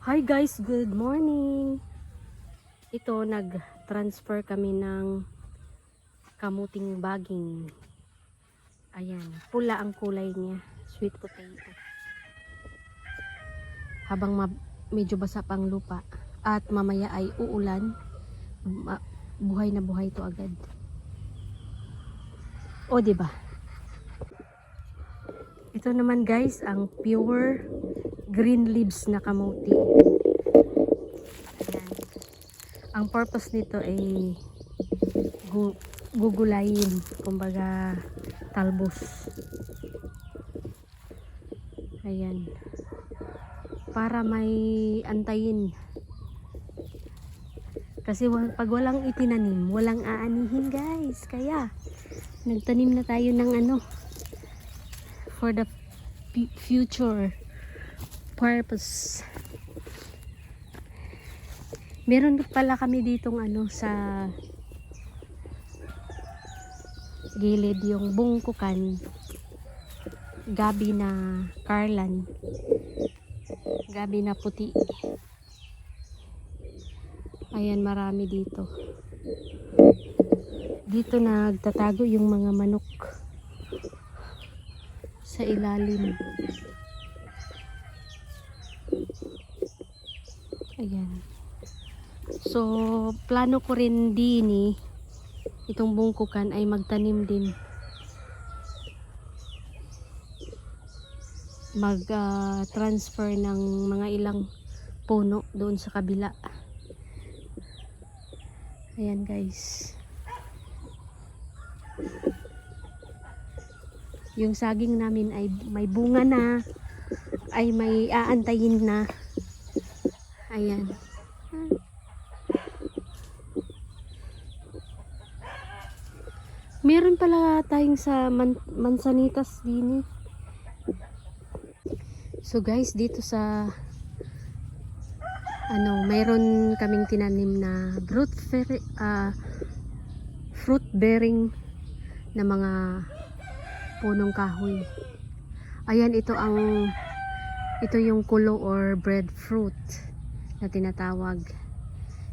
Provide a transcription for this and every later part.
Hi guys, good morning. Ito, nag-transfer kami ng kamuting baging. Ayan, pula ang kulay niya, sweet potato. Habang medyo basa pang lupa at mamaya ay uulan, buhay na buhay to agad. O, diba? Ito naman guys, ang pure green leaves na kamuti. Ayan. Ang purpose nito ay gugulayin, kumbaga talbos. Ayan, para may antayin, kasi pag walang itinanim walang aanihin guys, kaya nagtanim na tayo ng ano for the future purpose. Meron pala kami ditong ano sa gilid, yung bungkukan, gabi na karlan, gabi na puti. Ayan, marami dito. Dito nagtatago yung mga manok sa ilalim. Ayan. So, plano ko rin din itong bungkukan ay magtanim din. Transfer ng mga ilang puno doon sa kabila. Ayan guys. Yung saging namin ay may bunga na, ay may aantayin na. Ayan. Meron pala tayong sa mansanitas din. So guys, dito sa mayroon kaming tinanim na fruit bearing na mga punong kahoy. Ayan, ito yung kulo or breadfruit na tinatawag.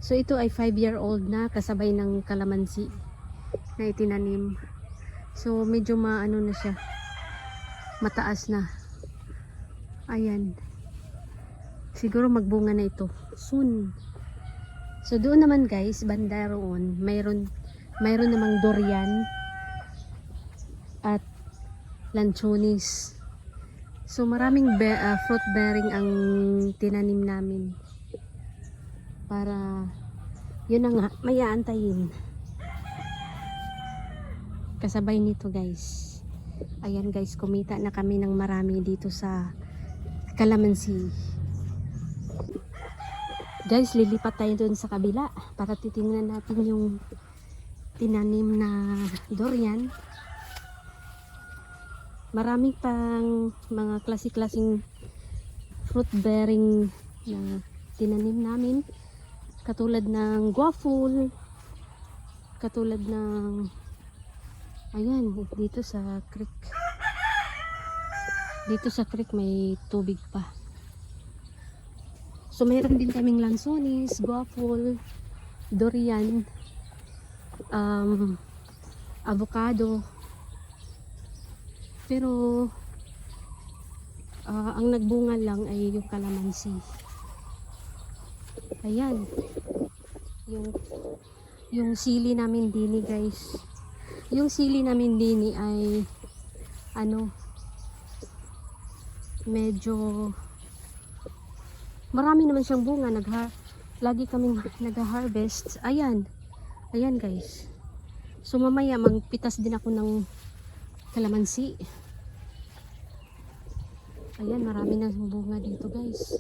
So ito ay 5-year-old na, kasabay ng kalamansi na itinanim. So medyo maano na siya, mataas na. Ayan, siguro magbunga na ito soon. So doon naman guys, banda roon, mayroon namang durian at lanchonis. So maraming fruit bearing ang tinanim namin, para yun na nga, may aantayin kasabay nito guys. Ayan guys, kumita na kami ng marami dito sa kalamansi. Guys, lilipat tayo doon sa kabila para titingnan natin yung tinanim na durian. Marami pang mga klase-klaseng fruit bearing na tinanim namin, katulad ng guaful, katulad ng ayan, dito sa creek. Dito sa creek may tubig pa. So mayroon din kaming lansones, guaful, durian, avocado. Pero ang nagbunga lang ay yung kalamansi. Ayan, yung sili namin dini guys. Yung sili namin dini ay medyo marami naman siyang bunga. Lagi kaming nag-harvest. Ayan guys. So mamaya magpitas din ako ng kalamansi. Ayan, marami na bunga dito guys.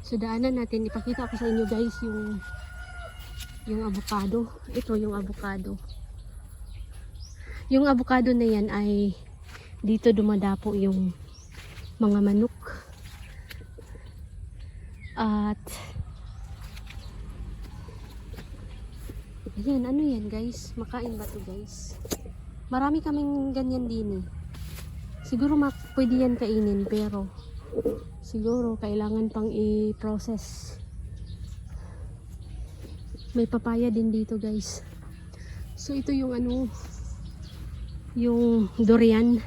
So daanan natin, ipakita ko sa inyo guys yung avocado. Ito yung avocado. Yung avocado na yan ay dito dumadapo yung mga manok. At ayan, ano yan guys? Makain ba to guys? Marami kaming ganyan din. Siguro pwede yan kainin, pero Siguro kailangan pang i-process. May papaya din dito guys. So ito yung ano, yung durian.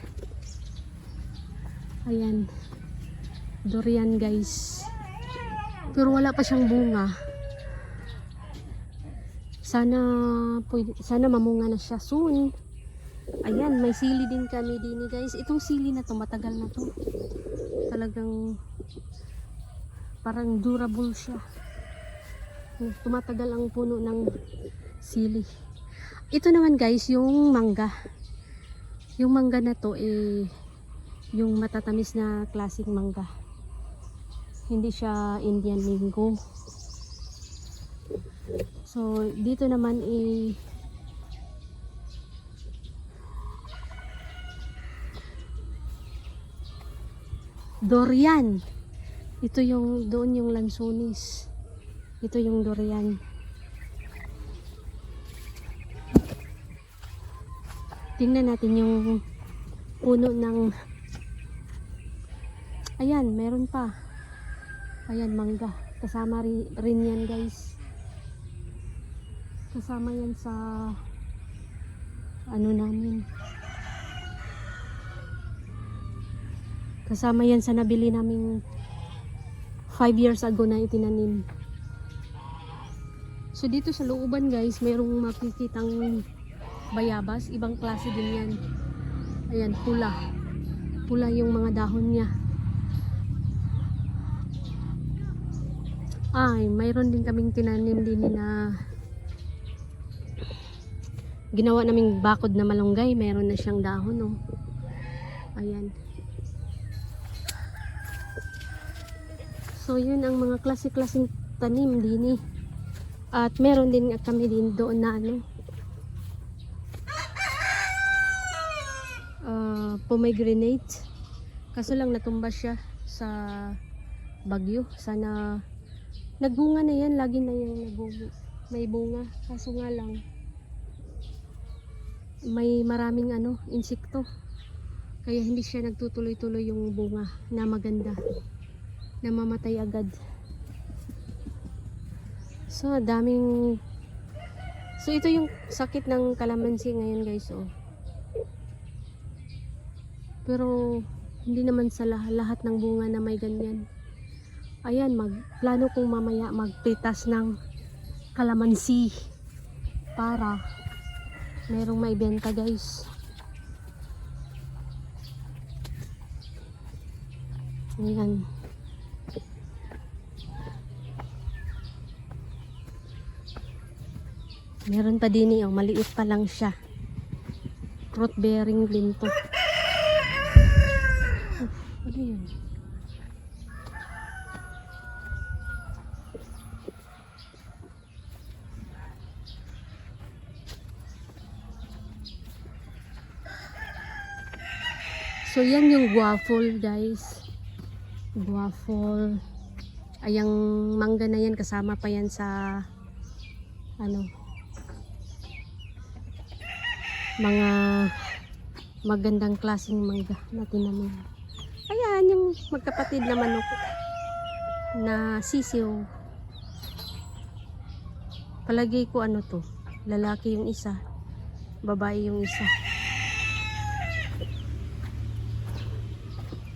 Ayan. Durian guys. Pero wala pa siyang bunga. Sana mamunga na siya soon. Ayan, may sili din kami din guys. Itong sili na to, matagal na to. Talagang parang durable siya. Tumatagal ang puno ng sili. Ito naman guys, yung mangga. Yung mangga na to yung matatamis na klaseng mangga. Hindi siya Indian mango. So dito naman durian. Ito yung doon yung lansones. Ito yung durian. Tingnan natin yung puno ng, ayan, meron pa. Ayan, mangga. Kasama rin yan guys. Kasama yan sa ano namin. Kasama yan sa nabili namin 5 years ago na itinanim. So dito sa looban guys, mayroong makikitang bayabas. Ibang klase din yan. Ayan, pula. Pula yung mga dahon niya. Ay, mayroon din kaming tinanim din na ginawa naming bakod na malunggay. Mayroon na siyang dahon, oh. Ayan. So yun ang mga klase-klaseng tanim din. At meron din kami din doon na ano, pomegranate. Kaso lang natumba siya sa bagyo. Sana nagbunga na yan. Lagi na yan may bunga. Kaso nga lang may maraming ano, insekto. Kaya hindi siya nagtutuloy-tuloy yung bunga na maganda. Namamatay agad. So daming, so ito yung sakit ng kalamansi ngayon guys, oh. Pero hindi naman sa lahat ng bunga na may ganyan. Ayan, plano kong mamaya magpitas ng kalamansi para merong maibenta guys. Ayan. Meron pa din oh, maliit pa lang siya. Fruit bearing din to. Ano yun? So yan yung guafol guys. Guafol. Ayang mangga na yan, kasama pa yan sa ano, mga magandang klaseng mangga na tinanim. Ayan yung magkapatid na manok na sisiw. Palagay ko ano to, lalaki yung isa, babae yung isa.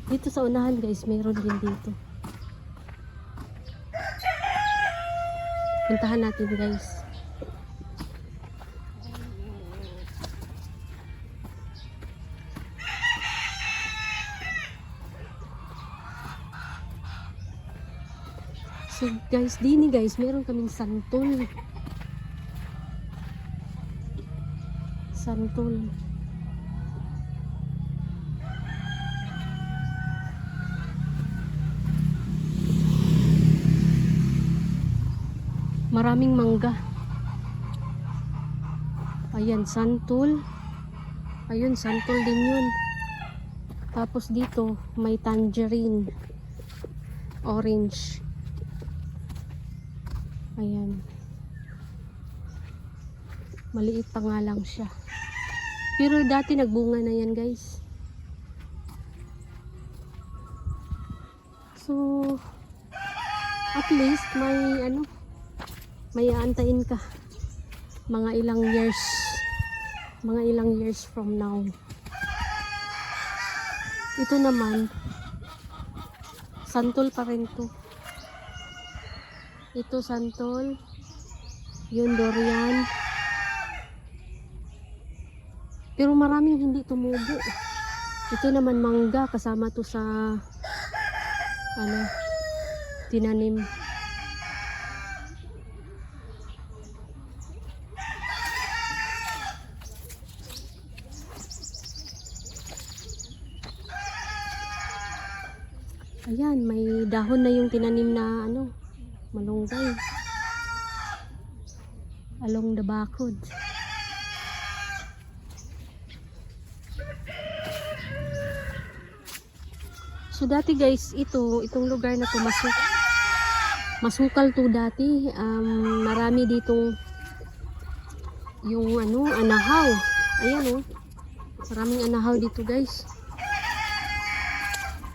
Dito sa unahan guys, mayroon din dito. Puntahan natin guys. So guys, dini guys, meron kaming santol. Santol. Maraming mangga. Ayan, santol. Ayun, santol din yun. Tapos dito, may tangerine. Orange. Ayan. Maliit pa nga lang siya. Pero dati nagbunga na yan guys. So, at least may aantayin ka mga ilang years from now. Ito naman, santol pa rin to. Ito santol, yun durian. Pero maraming hindi tumubo. Ito naman mangga, kasama to sa tinanim. Ayan, may dahon na yung tinanim na malunggay along the bakod. So dati guys, itong lugar na to masukal to dati. Marami ditong yung anahaw. Ayan maraming anahaw dito guys.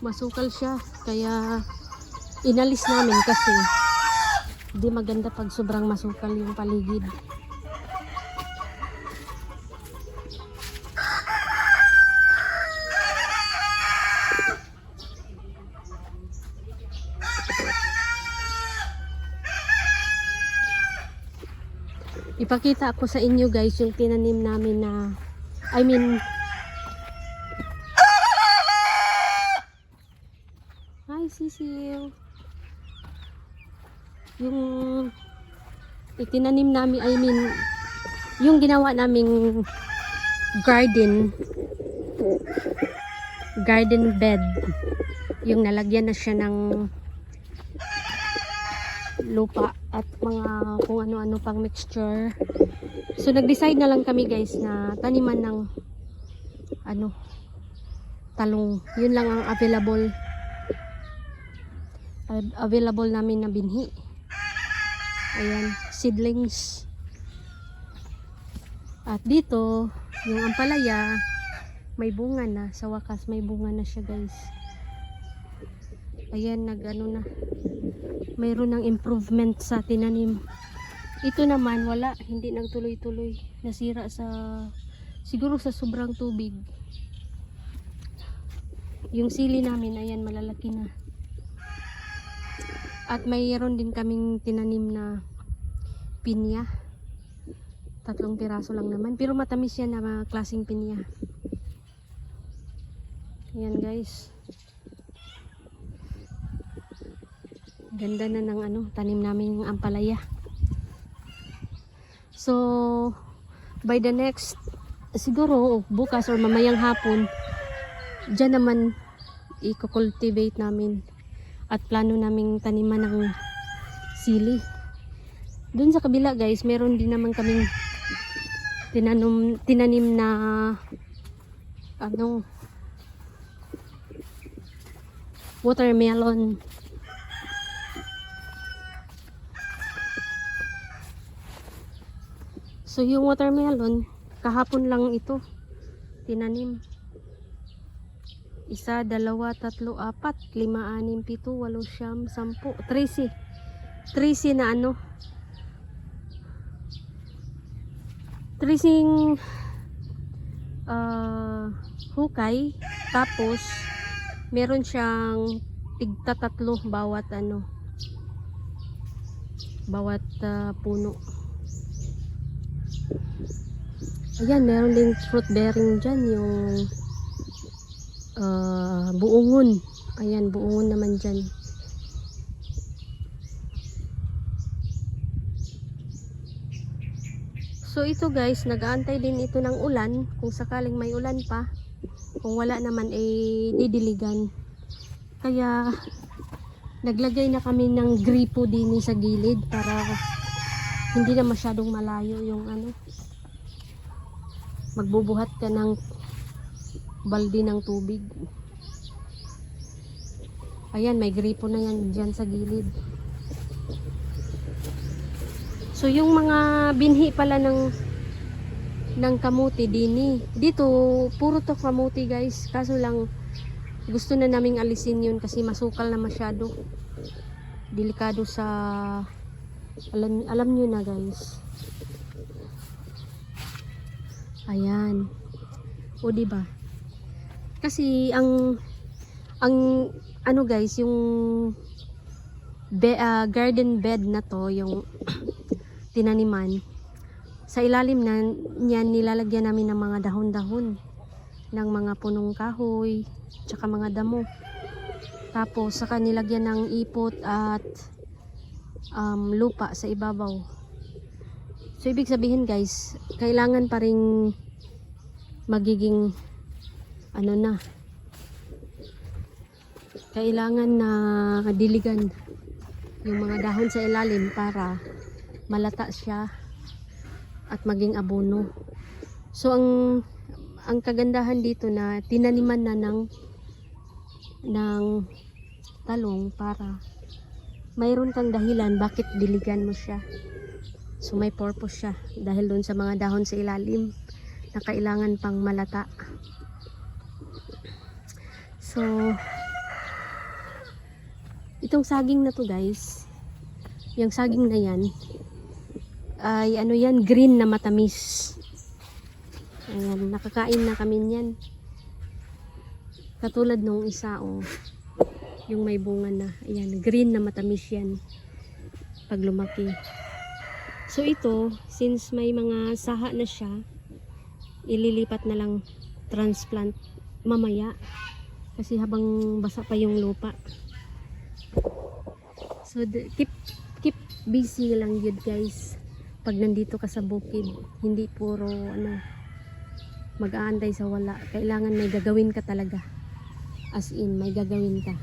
Masukal siya, kaya inalis namin kasi hindi maganda pag sobrang masukal yung paligid. Ipakita ako sa inyo guys yung tinanim namin na hi Sisil. Yung itinanim namin, yung ginawa naming garden bed, yung nalagyan na siya ng lupa at mga kung ano-ano pang mixture. So nag-decide na lang kami guys na taniman ng talong. Yun lang ang available namin na binhi. Ayan, seedlings. At dito, yung ampalaya, may bunga na. Sa wakas, may bunga na siya guys. Ayan, mayroon ng improvement sa tinanim. Ito naman, wala. Hindi nagtuloy-tuloy. Nasira siguro sa sobrang tubig. Yung sili namin, ayan, malalaki na. At mayroon din kaming tinanim na pinya. 3 piraso lang naman. Pero matamis yan na klaseng pinya. Ayan guys. Ganda na ng tanim namin yung ampalaya. So, by the next, siguro bukas or mamayang hapon, dyan naman i-cultivate namin. At plano naming taniman ng sili. Doon sa kabila guys, meron din naman kaming tinanim na watermelon. So yung watermelon, kahapon lang ito tinanim. 1, 2, 3, 4, 5, 6, 7, 8, 9, 10. 13 na tracing hukay, tapos meron siyang tigta 3 bawat puno. Ayan, meron ding fruit bearing dyan, yung buungon. Ayan, buungon naman dyan. So ito guys, nag-aantay din ito ng ulan, kung sakaling may ulan pa. Kung wala naman didiligan. Kaya naglagay na kami ng gripo din sa gilid para hindi na masyadong malayo yung magbubuhat ka ng balde ng tubig. Ayan, may gripo na yan dyan sa gilid. So yung mga binhi pala ng kamuti dito puro to kamuti guys, kaso lang gusto na naming alisin yun kasi masukal na masyado. Delikado sa alam nyo na guys. Ayan. O diba? Kasi ang ano guys, yung garden bed na to, yung tinaniman, sa ilalim na niyan nilalagyan namin ng mga dahon-dahon ng mga punong kahoy tsaka mga damo. Tapos saka nilagyan ng ipot at lupa sa ibabaw. So ibig sabihin guys, kailangan pa ring magiging ano na, kailangan na diligan yung mga dahon sa ilalim para malata siya at maging abono. So ang kagandahan dito na tinaniman na ng talong para mayroon kang dahilan bakit diligan mo siya. So may purpose siya dahil doon sa mga dahon sa ilalim na kailangan pang malata. So itong saging na to guys, yung saging na yan ay ano yan, green na matamis. Ayan, nakakain na kami niyan. Katulad nung isa yung may bunga na. Ayan, green na matamis yan pag lumaki. So ito, since may mga saha na siya, ililipat na lang transplant mamaya. Kasi habang basa pa yung lupa. So keep busy lang yun guys. Pag nandito ka sa bukid, hindi puro mag-aantay sa wala. Kailangan may gagawin ka talaga. As in, may gagawin ka.